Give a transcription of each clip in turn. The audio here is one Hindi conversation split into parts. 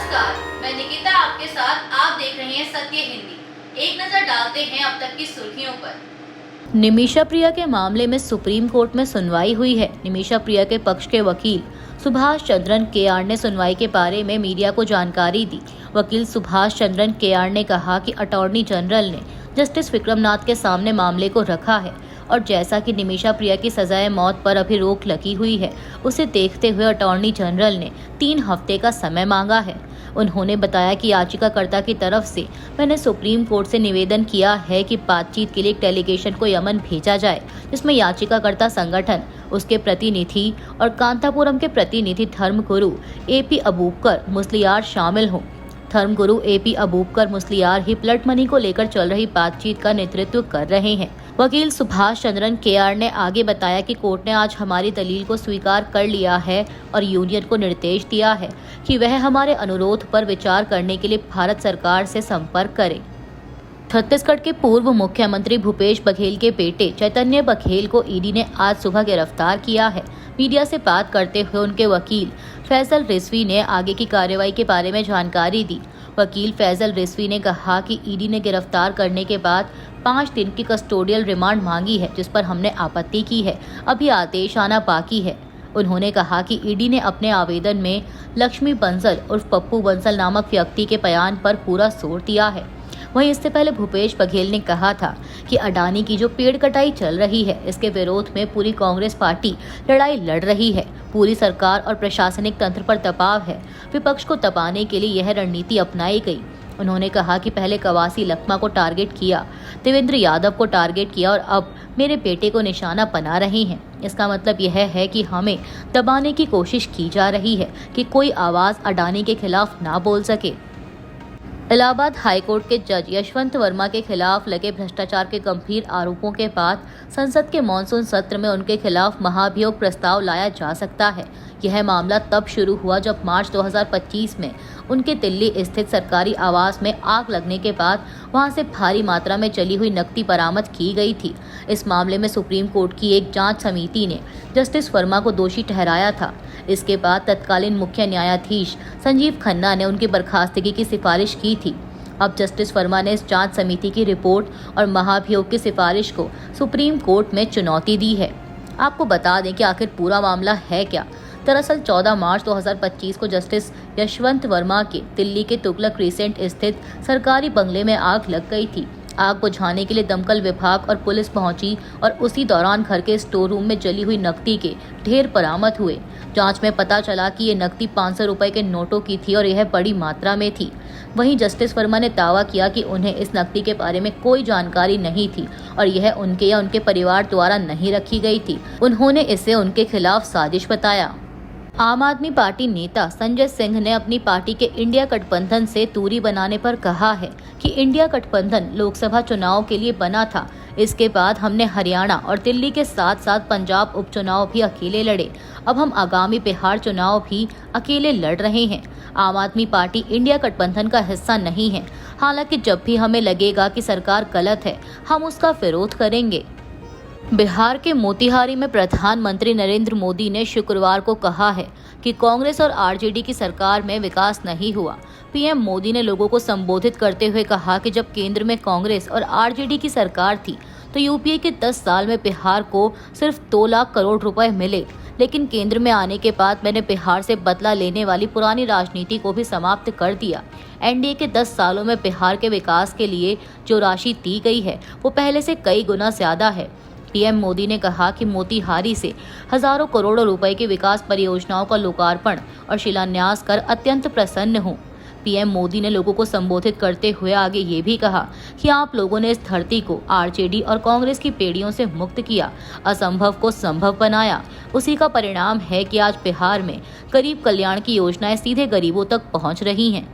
नमस्कार, मैं निकिता आपके साथ। आप देख रहे हैं सत्य हिंदी। एक नजर डालते हैं अब तक की सुर्खियों पर। निमिषा प्रिया के मामले में सुप्रीम कोर्ट में सुनवाई हुई है। निमिषा प्रिया के पक्ष के वकील सुभाष चंद्रन केआर ने सुनवाई के बारे में मीडिया को जानकारी दी। वकील सुभाष चंद्रन केआर ने कहा कि अटॉर्नी जनरल ने जस्टिस विक्रमनाथ के सामने मामले को रखा है और जैसा कि निमिषा प्रिया की सजाए मौत पर अभी रोक लगी हुई है, उसे देखते हुए अटॉर्नी जनरल ने 3 हफ्ते का समय मांगा है। उन्होंने बताया कि याचिकाकर्ता की तरफ से मैंने सुप्रीम कोर्ट से निवेदन किया है कि बातचीत के लिए एक डेलीगेशन को यमन भेजा जाए, जिसमें याचिकाकर्ता संगठन, उसके प्रतिनिधि और कांतापुरम के प्रतिनिधि धर्मगुरु एपी अबूबकर मुस्लियार शामिल हों। धर्मगुरु एपी अबूबकर मुस्लियार ही ब्लड मनी को लेकर चल रही बातचीत का नेतृत्व कर रहे हैं। वकील सुभाष चंद्रन केआर ने आगे बताया कि कोर्ट ने आज हमारी दलील को स्वीकार कर लिया है और यूनियन को निर्देश दिया है कि वह हमारे अनुरोध पर विचार करने के लिए भारत सरकार से संपर्क करे। छत्तीसगढ़ के पूर्व मुख्यमंत्री भूपेश बघेल के बेटे चैतन्य बघेल को ईडी ने आज सुबह गिरफ्तार किया है। मीडिया से बात करते हुए उनके वकील फैसल रिजवी ने आगे की कार्रवाई के बारे में जानकारी दी। वकील फैसल रिजवी ने कहा कि ईडी ने गिरफ्तार करने के बाद 5 दिन की कस्टोडियल रिमांड मांगी है, जिस पर हमने आपत्ति की है। अभी आदेश आना बाकी है। उन्होंने कहा कि ईडी ने अपने आवेदन में लक्ष्मी बंसल उर्फ पप्पू बंसल नामक व्यक्ति के बयान पर पूरा जोर दिया है। वहीं इससे पहले भूपेश बघेल ने कहा था कि अडानी की जो पेड़ कटाई चल रही है, इसके विरोध में पूरी कांग्रेस पार्टी लड़ाई लड़ रही है। पूरी सरकार और प्रशासनिक तंत्र पर दबाव है। विपक्ष को दबाने के लिए यह रणनीति अपनाई गई। उन्होंने कहा कि पहले कवासी लखमा को टारगेट किया, देवेंद्र यादव को टारगेट किया और अब मेरे बेटे को निशाना बना रहे हैं। इसका मतलब यह है कि हमें दबाने की कोशिश की जा रही है कि कोई आवाज़ अडानी के खिलाफ ना बोल सके। इलाहाबाद हाईकोर्ट के जज यशवंत वर्मा के खिलाफ लगे भ्रष्टाचार के गंभीर आरोपों के बाद संसद के मॉनसून सत्र में उनके खिलाफ महाभियोग प्रस्ताव लाया जा सकता है। यह मामला तब शुरू हुआ जब मार्च 2025 में उनके दिल्ली स्थित सरकारी आवास में आग लगने के बाद वहां से भारी मात्रा में चली हुई नकदी बरामद की गई थी। इस मामले में सुप्रीम कोर्ट की एक जांच समिति ने जस्टिस वर्मा को दोषी ठहराया था। इसके बाद तत्कालीन मुख्य न्यायाधीश संजीव खन्ना ने उनकी बर्खास्तगी की सिफारिश की थी। अब जस्टिस वर्मा ने इस जांच समिति की रिपोर्ट और महाभियोग की सिफारिश को सुप्रीम कोर्ट में चुनौती दी है। आपको बता दें कि आखिर पूरा मामला है क्या। दरअसल 14 मार्च 2025 को जस्टिस यशवंत वर्मा के दिल्ली के तुगलक क्रिसेंट स्थित सरकारी बंगले में आग लग गई थी। आग बुझाने के लिए दमकल विभाग और पुलिस पहुंची और उसी दौरान घर के स्टोर रूम में जली हुई नकदी के ढेर बरामद हुए। जांच में पता चला कि ये नकदी 500 रुपए के नोटों की थी और यह बड़ी मात्रा में थी। वहीं जस्टिस वर्मा ने दावा किया कि उन्हें इस नकदी के बारे में कोई जानकारी नहीं थी और यह उनके या उनके परिवार द्वारा नहीं रखी गई थी। उन्होंने इसे उनके खिलाफ साजिश बताया। आम आदमी पार्टी नेता संजय सिंह ने अपनी पार्टी के इंडिया गठबंधन से दूरी बनाने पर कहा है कि इंडिया गठबंधन लोकसभा चुनाव के लिए बना था। इसके बाद हमने हरियाणा और दिल्ली के साथ साथ पंजाब उपचुनाव भी अकेले लड़े। अब हम आगामी बिहार चुनाव भी अकेले लड़ रहे हैं। आम आदमी पार्टी इंडिया गठबंधन का हिस्सा नहीं है। हालांकि जब भी हमें लगेगा कि सरकार गलत है, हम उसका विरोध करेंगे। बिहार के मोतिहारी में प्रधानमंत्री नरेंद्र मोदी ने शुक्रवार को कहा है कि कांग्रेस और आरजेडी की सरकार में विकास नहीं हुआ। पीएम मोदी ने लोगों को संबोधित करते हुए कहा कि जब केंद्र में कांग्रेस और आरजेडी की सरकार थी तो यूपीए के 10 साल में बिहार को सिर्फ 2 लाख करोड़ रुपए मिले, लेकिन केंद्र में आने के बाद मैंने बिहार से बदला लेने वाली पुरानी राजनीति को भी समाप्त कर दिया। एनडीए के 10 सालों में बिहार के विकास के लिए जो राशि दी गई है वो पहले से कई गुना ज्यादा है। पीएम मोदी ने कहा कि मोतिहारी से हजारों करोड़ों रुपए की विकास परियोजनाओं का लोकार्पण और शिलान्यास कर अत्यंत प्रसन्न हूं। पीएम मोदी ने लोगों को संबोधित करते हुए आगे ये भी कहा कि आप लोगों ने इस धरती को आरजेडी और कांग्रेस की पेड़ियों से मुक्त किया, असंभव को संभव बनाया। उसी का परिणाम है कि आज बिहार में गरीब कल्याण की योजनाएं सीधे गरीबों तक पहुंच रही हैं।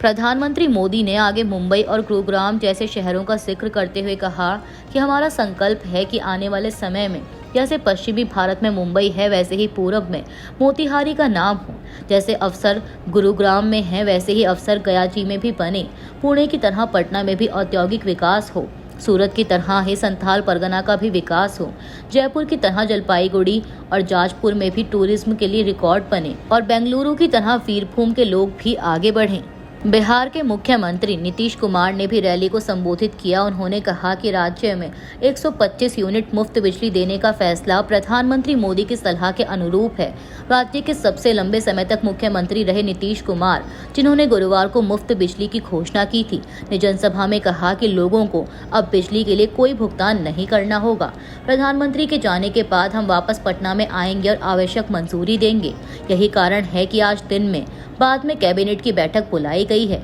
प्रधानमंत्री मोदी ने आगे मुंबई और गुरुग्राम जैसे शहरों का जिक्र करते हुए कहा कि हमारा संकल्प है कि आने वाले समय में जैसे पश्चिमी भारत में मुंबई है, वैसे ही पूरब में मोतिहारी का नाम हो। जैसे अवसर गुरुग्राम में है, वैसे ही अवसर गया जी में भी बने। पुणे की तरह पटना में भी औद्योगिक विकास हो। सूरत की तरह ही संथाल परगना का भी विकास हो, जयपुर की तरह जलपाईगुड़ी और जाजपुर में भी टूरिज्म के लिए रिकॉर्ड बने और बेंगलुरु की तरह वीरभूम के लोग भी आगे बढ़ें। बिहार के मुख्यमंत्री नीतीश कुमार ने भी रैली को संबोधित किया। उन्होंने कहा कि राज्य में 125 यूनिट मुफ्त बिजली देने का फैसला प्रधानमंत्री मोदी की सलाह के अनुरूप है। राज्य के सबसे लंबे समय तक मुख्यमंत्री रहे नीतीश कुमार, जिन्होंने गुरुवार को मुफ्त बिजली की घोषणा की थी, ने जनसभा में कहा कि लोगों को अब बिजली के लिए कोई भुगतान नहीं करना होगा। प्रधानमंत्री के जाने के बाद हम वापस पटना में आएंगे और आवश्यक मंजूरी देंगे। यही कारण है कि आज दिन में बाद में कैबिनेट की बैठक बुलाई गई है।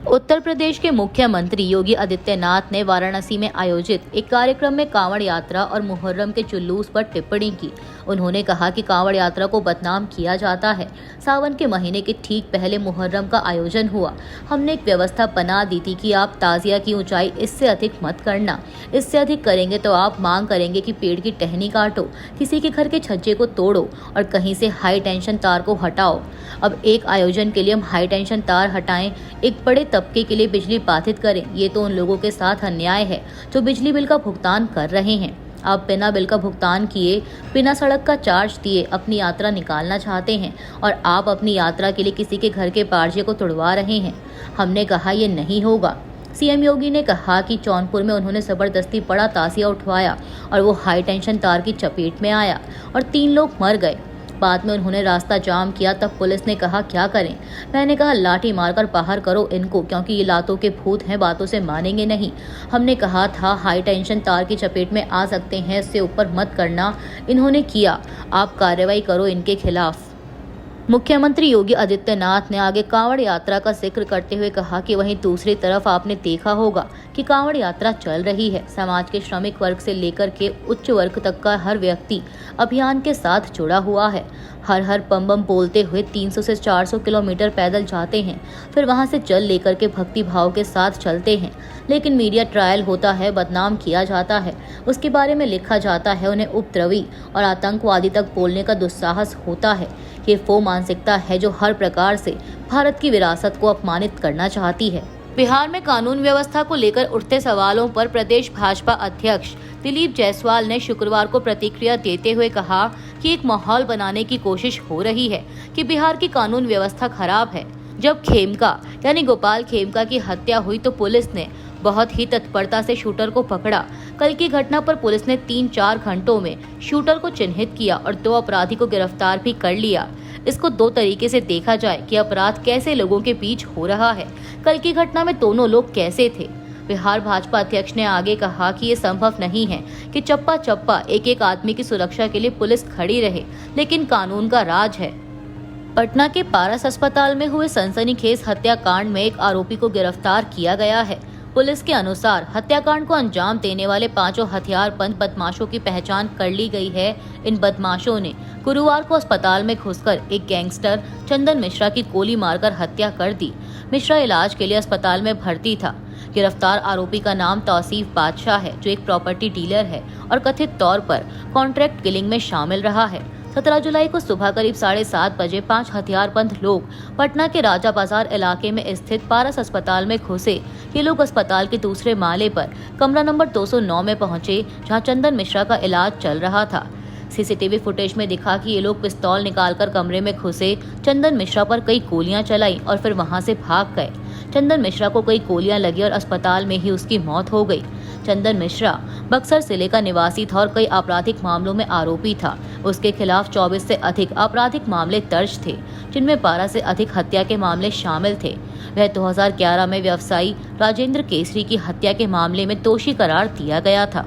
उत्तर प्रदेश के मुख्यमंत्री योगी आदित्यनाथ ने वाराणसी में आयोजित एक कार्यक्रम में कांवड़ यात्रा और मुहर्रम के जुलूस पर टिप्पणी की। उन्होंने कहा कि कांवड़ यात्रा को बदनाम किया जाता है। सावन के महीने के ठीक पहले मुहर्रम का आयोजन हुआ। हमने एक व्यवस्था बना दी थी कि आप ताजिया की ऊंचाई इससे अधिक मत करना, इससे अधिक करेंगे तो आप मांग करेंगे कि पेड़ की टहनी काटो, किसी के घर के छज्जे को तोड़ो और कहीं से हाई टेंशन तार को हटाओ। अब एक आयोजन के लिए हम हाई टेंशन तार हटाएं, एक बड़े तबके के लिए बिजली बाधित करें, ये तो उन लोगों के साथ अन्याय है जो बिजली बिल का भुगतान कर रहे हैं। आप बिना बिल का भुगतान किए, बिना सड़क का चार्ज दिए अपनी यात्रा निकालना चाहते हैं और आप अपनी यात्रा के लिए किसी के घर के पार्जे को तोड़वा रहे हैं। हमने कहा ये नहीं होगा। सीएम योगी ने कहा कि जौनपुर में उन्होंने जबरदस्ती बड़ा ताजिया उठवाया और वो हाई टेंशन तार की चपेट में आया और 3 लोग मर गए। बाद में उन्होंने रास्ता जाम किया, तब पुलिस ने कहा क्या करें। मैंने कहा लाठी मारकर बाहर करो इनको, क्योंकि ये लातों के भूत हैं, बातों से मानेंगे नहीं। हमने कहा था हाई टेंशन तार की चपेट में आ सकते हैं, इससे ऊपर मत करना। इन्होंने किया, आप कार्रवाई करो इनके खिलाफ। मुख्यमंत्री योगी आदित्यनाथ ने आगे कांवड़ यात्रा का जिक्र करते हुए कहा कि वहीं दूसरी तरफ आपने देखा होगा कि कांवड़ यात्रा चल रही है। समाज के श्रमिक वर्ग से लेकर के उच्च वर्ग तक का हर व्यक्ति अभियान के साथ जुड़ा हुआ है। हर हर बम बम बोलते हुए 300 से 400 किलोमीटर पैदल जाते हैं, फिर वहां से जल लेकर के भक्ति भाव के साथ चलते हैं। लेकिन मीडिया ट्रायल होता है, बदनाम किया जाता है, उसके बारे में लिखा जाता है, उन्हें उपद्रवी और आतंकवादी तक बोलने का दुस्साहस होता है। ये वो मानसिकता है जो हर प्रकार से भारत की विरासत को अपमानित करना चाहती है। बिहार में कानून व्यवस्था को लेकर उठते सवालों पर प्रदेश भाजपा अध्यक्ष दिलीप जायसवाल ने शुक्रवार को प्रतिक्रिया देते हुए कहा कि एक माहौल बनाने की कोशिश हो रही है कि बिहार की कानून व्यवस्था खराब है। जब खेमका यानी गोपाल खेमका की हत्या हुई तो पुलिस ने बहुत ही तत्परता से शूटर को पकड़ा। कल की घटना पर पुलिस ने 3-4 घंटों में शूटर को चिन्हित किया और 2 अपराधी को गिरफ्तार भी कर लिया। इसको 2 तरीके से देखा जाए कि अपराध कैसे लोगों के बीच हो रहा है। कल की घटना में दोनों लोग कैसे थे। बिहार भाजपा अध्यक्ष ने आगे कहा कि ये संभव नहीं है कि चप्पा चप्पा एक एक आदमी की सुरक्षा के लिए पुलिस खड़ी रहे, लेकिन कानून का राज है। पटना के पारस अस्पताल में हुए सनसनीखेज हत्याकांड में एक आरोपी को गिरफ्तार किया गया है। पुलिस के अनुसार हत्याकांड को अंजाम देने वाले 5 हथियारबंद बदमाशों की पहचान कर ली गई है। इन बदमाशों ने गुरुवार को अस्पताल में घुसकर एक गैंगस्टर चंदन मिश्रा की गोली मारकर हत्या कर दी। मिश्रा इलाज के लिए अस्पताल में भर्ती था। गिरफ्तार आरोपी का नाम तौसीफ बादशाह है, जो एक प्रॉपर्टी डीलर है और कथित तौर पर कॉन्ट्रैक्ट किलिंग में शामिल रहा है। 17 जुलाई को सुबह करीब 7:30 बजे 5 हथियारबंद लोग पटना के राजा बाजार इलाके में स्थित पारस अस्पताल में घुसे। ये लोग अस्पताल के दूसरे माले पर कमरा नंबर 209 में पहुंचे, जहां चंदन मिश्रा का इलाज चल रहा था। सीसीटीवी फुटेज में दिखा कि ये लोग पिस्तौल निकालकर कमरे में घुसे, चंदन मिश्रा पर कई गोलियां चलाई और फिर वहां से भाग गए। चंदन मिश्रा को कई गोलियां लगी और अस्पताल में ही उसकी मौत हो गई। चंदन मिश्रा बक्सर जिले का निवासी था और कई आपराधिक मामलों में आरोपी था। उसके खिलाफ 24 से अधिक आपराधिक मामले दर्ज थे, जिनमें 12 से अधिक हत्या के मामले शामिल थे। वह 2011 में व्यवसायी राजेंद्र केसरी की हत्या के मामले में दोषी करार दिया गया था।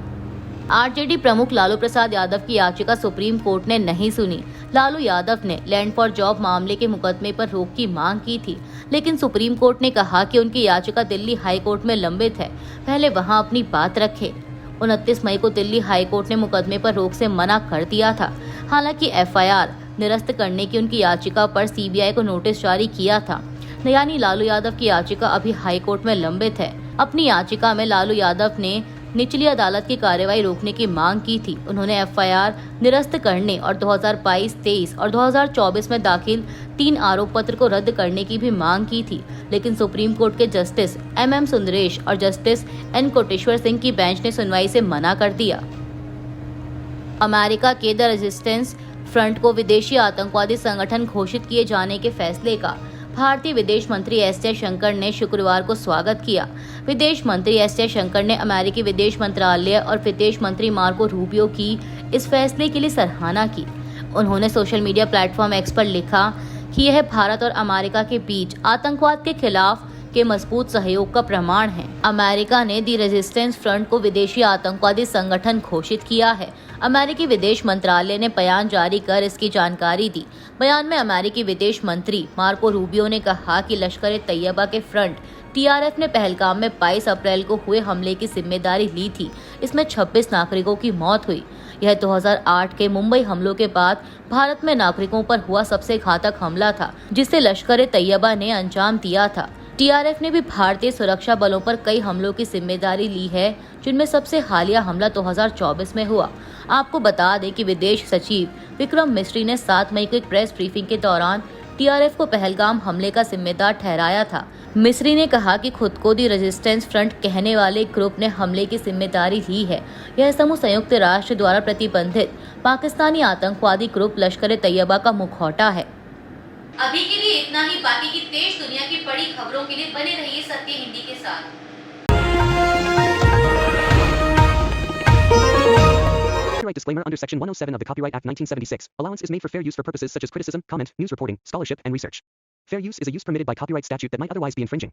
आरजेडी प्रमुख लालू प्रसाद यादव की याचिका सुप्रीम कोर्ट ने नहीं सुनी। लालू यादव ने लैंड फॉर जॉब मामले के मुकदमे पर रोक की मांग की थी, लेकिन सुप्रीम कोर्ट ने कहा कि उनकी याचिका दिल्ली हाई कोर्ट में लंबित है, पहले वहां अपनी बात रखे। 29 मई को दिल्ली हाई कोर्ट ने मुकदमे पर रोक से मना कर दिया था। हालांकि एफआईआर निरस्त करने की उनकी याचिका पर सीबीआई को नोटिस जारी किया था। यानी लालू यादव की याचिका अभी हाई कोर्ट में लंबित है। अपनी याचिका में लालू यादव ने निचली अदालत की कार्रवाई रोकने की मांग की थी। उन्होंने एफआईआर निरस्त करने और 2022, 23 और 2024 में दाखिल 3 आरोप पत्र को रद्द करने की भी मांग की थी, लेकिन सुप्रीम कोर्ट के जस्टिस MM सुंदरेश और जस्टिस N कोटेश्वर सिंह की बेंच ने सुनवाई से मना कर दिया। अमेरिका के द रेजिस्टेंस फ्रंट को विदेशी आतंकवादी संगठन घोषित किए जाने के फैसले का भारतीय विदेश मंत्री एस जयशंकर ने शुक्रवार को स्वागत किया। विदेश मंत्री एस जयशंकर ने अमेरिकी विदेश मंत्रालय और विदेश मंत्री मार्को रूबियो की इस फैसले के लिए सराहना की। उन्होंने सोशल मीडिया प्लेटफॉर्म एक्स पर लिखा कि यह भारत और अमेरिका के बीच आतंकवाद के खिलाफ के मजबूत सहयोग का प्रमाण है। अमेरिका ने दी रेजिस्टेंस फ्रंट को विदेशी आतंकवादी संगठन घोषित किया है। अमेरिकी विदेश मंत्रालय ने बयान जारी कर इसकी जानकारी दी। बयान में अमेरिकी विदेश मंत्री मार्को रूबियो ने कहा कि लश्कर-ए-तैयबा के फ्रंट TRF ने पहलगाम में 22 अप्रैल को हुए हमले की जिम्मेदारी ली थी। इसमें 26 नागरिकों की मौत हुई। यह 2008 के मुंबई हमलों के बाद भारत में नागरिकों पर हुआ सबसे घातक हमला था, जिसे लश्कर-ए-तैयबा ने अंजाम दिया था। TRF ने भी भारतीय सुरक्षा बलों पर कई हमलों की जिम्मेदारी ली है, जिनमें सबसे हालिया हमला 2024 में हुआ। आपको बता दें कि विदेश सचिव विक्रम मिस्री ने 7 मई को एक प्रेस ब्रीफिंग के दौरान TRF को पहलगाम हमले का जिम्मेदार ठहराया था। मिस्री ने कहा कि खुद को दी रेजिस्टेंस फ्रंट कहने वाले ग्रुप ने हमले की जिम्मेदारी ली है। यह समूह संयुक्त राष्ट्र द्वारा प्रतिबंधित पाकिस्तानी आतंकवादी ग्रुप लश्कर-ए-तैयबा का मुखौटा है। अभी के लिए इतना ही। बाकी की देश दुनिया की बड़ी खबरों के लिए बने रहिए सत्य हिंदी के साथ। Copyright disclaimer under Section 107 of the Copyright Act 1976. Allowance is made for fair use for purposes such as criticism, comment, news reporting, scholarship, and research. Fair use is a use permitted by copyright statute that might otherwise be infringing.